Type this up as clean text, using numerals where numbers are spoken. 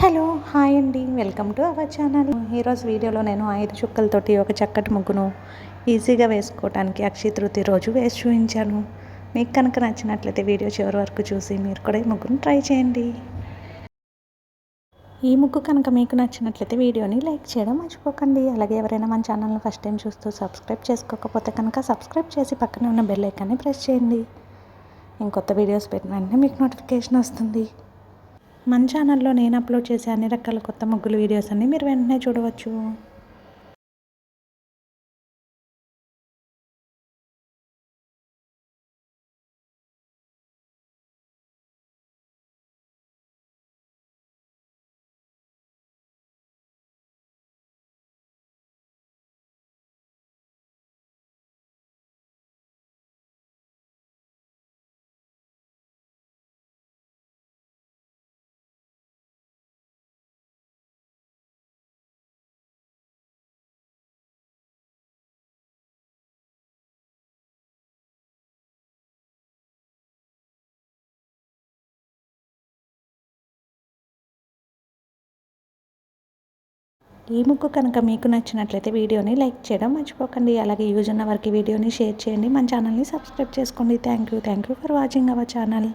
Hello hi అండి, welcome to our channel. ఈరోజు వీడియోలో నేను 5 చుక్కలతోటి ఒక చక్కటి ముగ్గును ఈజీగా వేసుకోవడానికి అక్షయ తృతీయ రోజు వేసి చూపించాను. మీకు కనుక నచ్చినట్లయితే వీడియో చివరి వరకు చూసి మీరు కూడా ఈ ముగ్గును ట్రై చేయండి. ఈ ముగ్గు కనుక మీకు నచ్చినట్లయితే వీడియోని లైక్ చేయడం మర్చిపోకండి. అలాగే ఎవరైనా మన ఛానల్ని ఫస్ట్ టైం చూస్తూ సబ్స్క్రైబ్ చేసుకోకపోతే కనుక సబ్స్క్రైబ్ చేసి పక్కనే ఉన్న బెల్ ఐకాన్ని ప్రెస్ చేయండి. ఇంకొత్త వీడియోస్ పెట్టిన వెంటనే మీకు నోటిఫికేషన్ వస్తుంది. మన ఛానల్లో నేను అప్లోడ్ చేసే అన్ని రకాల కొత్త ముగ్గులు వీడియోస్ అన్ని మీరు వెంటనే చూడవచ్చు. ఈ ముగ్గు కనుక మీకు నచ్చినట్లయితే వీడియోని లైక్ చేయడం మర్చిపోకండి. అలాగే యూజ్ ఉన్న వారికి వీడియోని షేర్ చేయండి. మన ఛానల్ని సబ్స్క్రైబ్ చేసుకోండి. Thank you for watching our channel.